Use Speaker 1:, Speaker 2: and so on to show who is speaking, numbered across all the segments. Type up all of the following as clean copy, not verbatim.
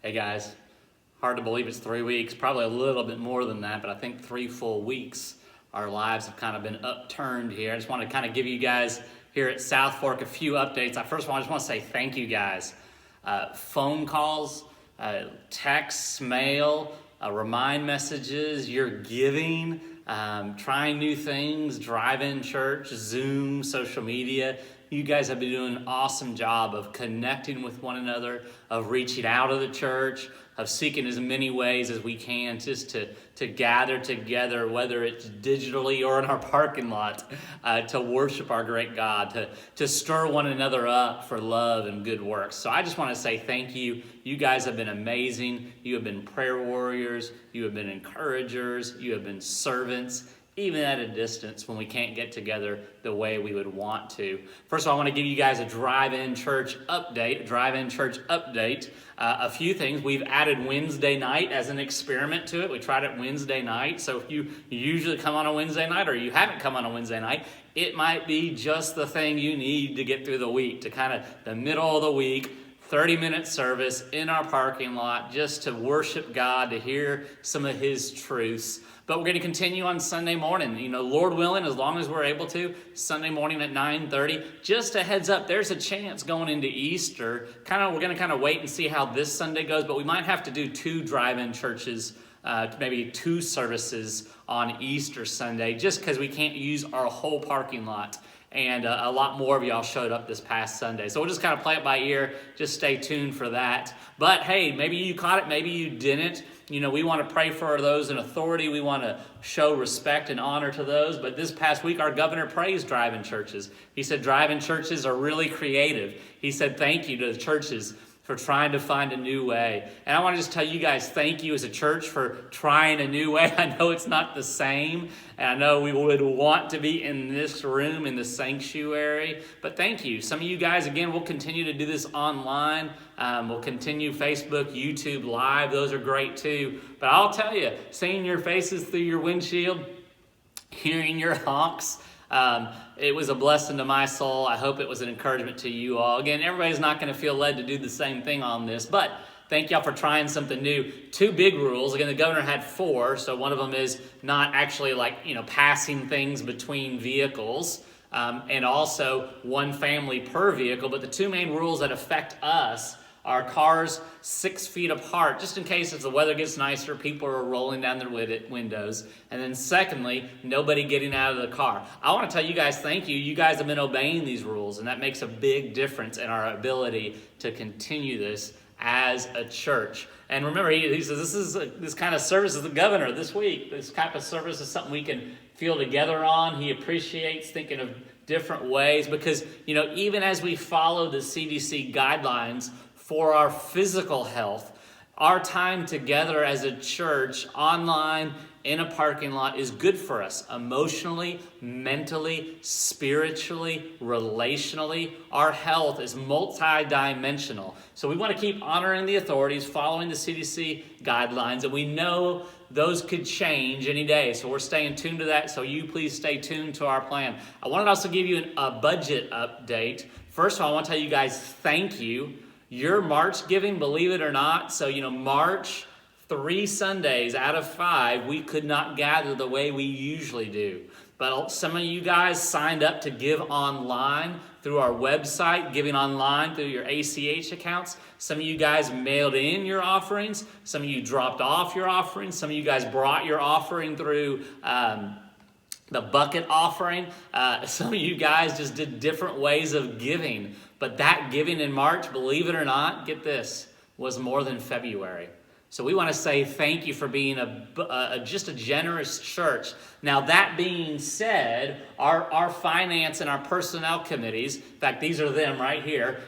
Speaker 1: Hey guys, hard to believe it's 3 weeks, probably a little bit more than that, but I think 3 full weeks our lives have kind of been upturned here. I just want to kind of give you guys here at South Fork a few updates. First of all, I just want to say thank you guys. Phone calls, texts, mail, remind messages, your giving, trying new things, drive-in church, Zoom, social media. You guys have been doing an awesome job of connecting with one another, of reaching out of the church, of seeking as many ways as we can just to gather together, whether it's digitally or in our parking lot, to worship our great God, to stir one another up for love and good works. So I just want to say thank you. You guys have been amazing. You have been prayer warriors. You have been encouragers. You have been servants, even at a distance when we can't get together the way we would want to. First of all, I want to give you guys a drive-in church update. A few things. We've added Wednesday night as an experiment to it. We tried it Wednesday night. So if you usually come on a Wednesday night or you haven't come on a Wednesday night, it might be just the thing you need to get through the week, to kind of the middle of the week, 30-minute service in our parking lot just to worship God, to hear some of His truths. But we're going to continue on Sunday morning. Lord willing, as long as we're able to, Sunday morning at 9:30. Just a heads up, there's a chance going into Easter. We're going to wait and see how this Sunday goes, but we might have to do 2 drive-in churches, maybe 2 services on Easter Sunday, just because we can't use our whole parking lot. And a lot more of y'all showed up this past Sunday. So we'll just kind of play it by ear. Just stay tuned for that. But hey, maybe you caught it, maybe you didn't. We want to pray for those in authority. We want to show respect and honor to those. But this past week, our governor praised drive-in churches. He said drive-in churches are really creative. He said thank you to the churches for trying to find a new way. And I want to just tell you guys thank you as a church for trying a new way. I know it's not the same, and I know we would want to be in this room, in the sanctuary, but thank you. Some of you guys, again, we'll continue to do this online. We'll continue Facebook, YouTube Live. Those are great too. But I'll tell you, seeing your faces through your windshield, hearing your honks, it was a blessing to my soul. I hope it was an encouragement to you all. Again, everybody's not going to feel led to do the same thing on this, but thank y'all for trying something new. 2 big rules. Again, the governor had 4, so one of them is not actually passing things between vehicles, and also 1 family per vehicle. But the 2 main rules that affect us are cars 6 feet apart, just in case as the weather gets nicer, people are rolling down their windows. And then secondly, nobody getting out of the car. I want to tell you guys thank you. You guys have been obeying these rules, and that makes a big difference in our ability to continue this as a church. And remember, he says this kind of service is the governor this week. This type of service is something we can feel together on. He appreciates thinking of different ways because, even as we follow the CDC guidelines for our physical health, our time together as a church, online, in a parking lot, is good for us emotionally, mentally, spiritually, relationally. Our health is multi-dimensional. So we want to keep honoring the authorities, following the CDC guidelines, and we know those could change any day. So we're staying tuned to that. So you please stay tuned to our plan. I wanted to also give you a budget update. First of all, I want to tell you guys thank you. Your March giving, believe it or not, so March, 3 Sundays out of 5, we could not gather the way we usually do. But some of you guys signed up to give online through our website, giving online through your ACH accounts. Some of you guys mailed in your offerings. Some of you dropped off your offerings. Some of you guys brought your offering through the bucket offering. Some of you guys just did different ways of giving. But that giving in March, believe it or not, get this, was more than February. So we want to say thank you for being just a generous church. Now that being said, our finance and our personnel committees, in fact, these are them right here,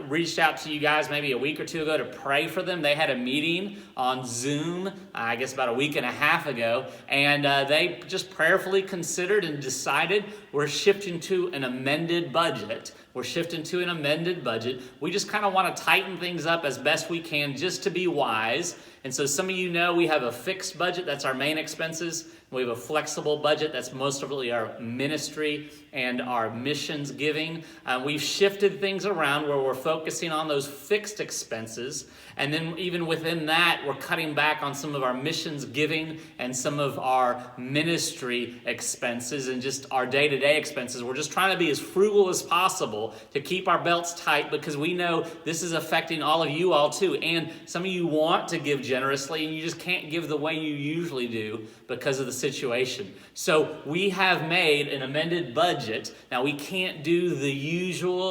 Speaker 1: reached out to you guys maybe a week or 2 ago to pray for them. They had a meeting on Zoom, I guess about a week and a half ago, and they just prayerfully considered and decided we're shifting to an amended budget. We're shifting to an amended budget. We just kind of want to tighten things up as best we can just to be wise. And so some of you know we have a fixed budget, that's our main expenses. We have a flexible budget, that's most of really our ministry and our missions giving. We've shifted things around where we're focusing on those fixed expenses. And then even within that, we're cutting back on some of our missions giving and some of our ministry expenses and just our day-to-day expenses. We're just trying to be as frugal as possible to keep our belts tight because we know this is affecting all of you all too. And some of you want to give generously and you just can't give the way you usually do because of the situation. So we have made an amended budget. Now we can't do the usual,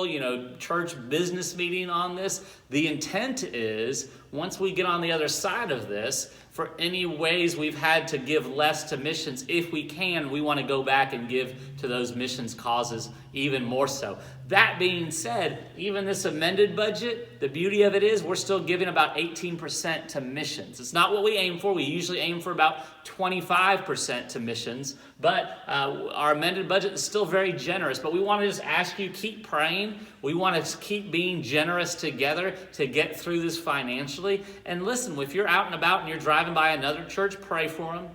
Speaker 1: church business meeting on this. The intent is, once we get on the other side of this, for any ways we've had to give less to missions, if we can, we want to go back and give to those missions causes even more so. That being said, even this amended budget, the beauty of it is we're still giving about 18% to missions. It's not what we aim for. We usually aim for about 25% to missions, but our amended budget is still very generous. But we want to just ask you, keep praying. We want to keep being generous together to get through this financially. And listen, if you're out and about and you're driving by another church, pray for them.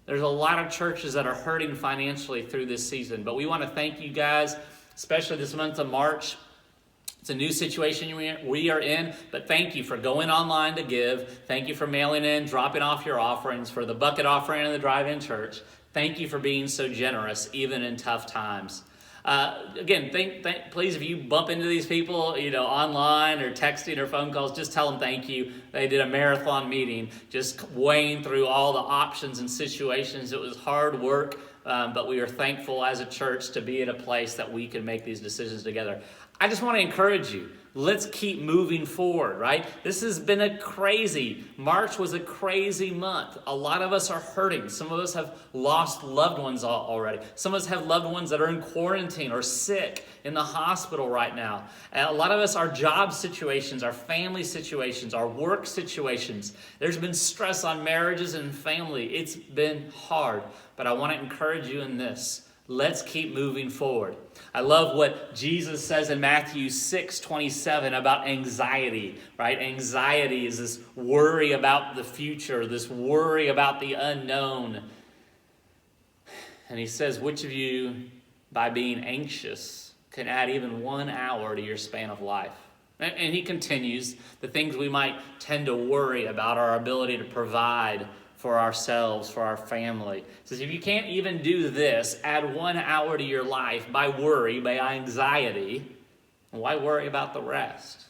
Speaker 1: There's a lot of churches that are hurting financially through this season, but we want to thank you guys, especially this month of March. It's a new situation we are in, but thank you for going online to give. Thank you for mailing in, dropping off your offerings for the bucket offering and the drive-in church. Thank you for being so generous, even in tough times. Again, please, if you bump into these people, online or texting or phone calls, just tell them thank you. They did a marathon meeting, just weighing through all the options and situations. It was hard work, but we are thankful as a church to be at a place that we can make these decisions together. I just want to encourage you. Let's keep moving forward, right? This has been March was a crazy month. A lot of us are hurting. Some of us have lost loved ones already. Some of us have loved ones that are in quarantine or sick in the hospital right now. And a lot of us, our job situations, our family situations, our work situations. There's been stress on marriages and family. It's been hard. But I want to encourage you in this. Let's keep moving forward. I love what Jesus says in Matthew 6:27 about anxiety, right? Anxiety is this worry about the future, this worry about the unknown. And he says, which of you, by being anxious, can add even 1 hour to your span of life? And he continues, the things we might tend to worry about, our ability to provide for ourselves, for our family. He says, if you can't even do this, add 1 hour to your life by worry, by anxiety, why worry about the rest?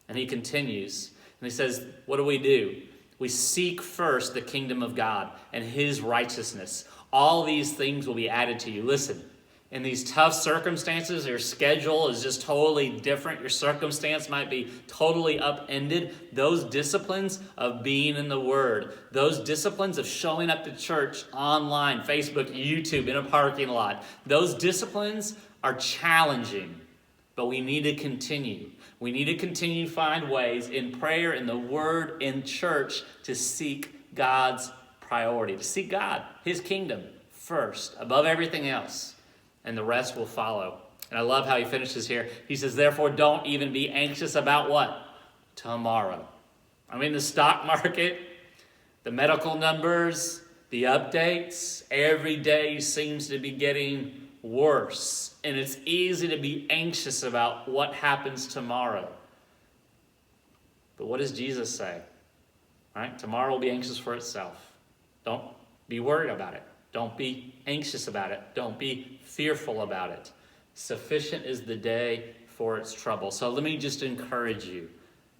Speaker 1: And he continues, and he says, what do? We seek first the kingdom of God and his righteousness. All these things will be added to you. Listen, in these tough circumstances, your schedule is just totally different. Your circumstance might be totally upended. Those disciplines of being in the Word, those disciplines of showing up to church online, Facebook, YouTube, in a parking lot, those disciplines are challenging, but we need to continue. We need to continue to find ways in prayer, in the Word, in church to seek God's priority, to seek God, his kingdom first, above everything else. And the rest will follow. And I love how he finishes here. He says, therefore, don't even be anxious about what? Tomorrow. I mean, the stock market, the medical numbers, the updates, every day seems to be getting worse. And it's easy to be anxious about what happens tomorrow. But what does Jesus say? All right? Tomorrow will be anxious for itself. Don't be worried about it. Don't be anxious about it. Don't be fearful about it. Sufficient is the day for its trouble. So let me just encourage you.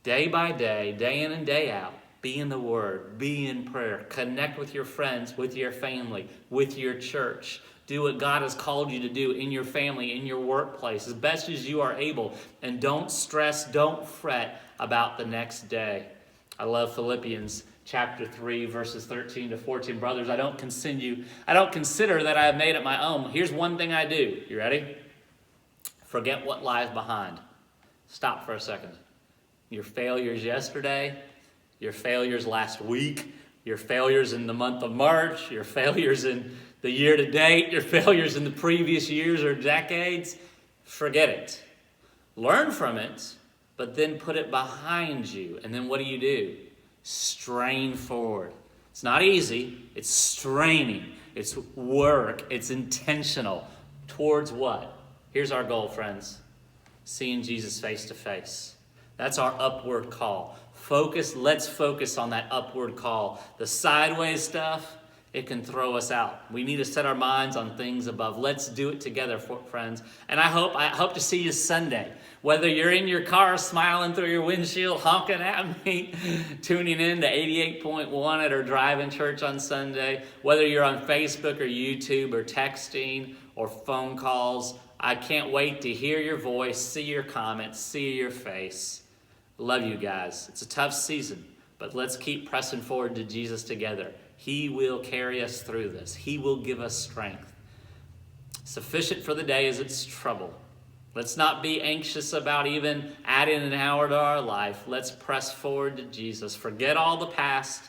Speaker 1: Day by day, day in and day out, be in the Word, be in prayer. Connect with your friends, with your family, with your church. Do what God has called you to do in your family, in your workplace, as best as you are able. And don't stress, don't fret about the next day. I love Philippians chapter 3, verses 13 to 14. Brothers, I don't consider that I have made it my own. Here's one thing I do. You ready? Forget what lies behind. Stop for a second. Your failures yesterday, your failures last week, your failures in the month of March, your failures in the year to date, your failures in the previous years or decades, forget it. Learn from it, but then put it behind you. And then what do? Strain forward. It's not easy. It's straining. It's work. It's intentional. Towards what? Here's our goal, friends. Seeing Jesus face to face. That's our upward call. Let's focus on that upward call. The sideways stuff, it can throw us out. We need to set our minds on things above. Let's do it together, friends. And I hope to see you Sunday. Whether you're in your car smiling through your windshield, honking at me, tuning in to 88.1 at our drive-in church on Sunday, whether you're on Facebook or YouTube or texting or phone calls, I can't wait to hear your voice, see your comments, see your face. Love you guys. It's a tough season, but let's keep pressing forward to Jesus together. He will carry us through this. He will give us strength. Sufficient for the day is its trouble. Let's not be anxious about even adding an hour to our life. Let's press forward to Jesus. Forget all the past.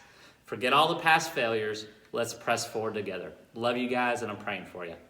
Speaker 1: Forget all the past failures. Let's press forward together. Love you guys, and I'm praying for you.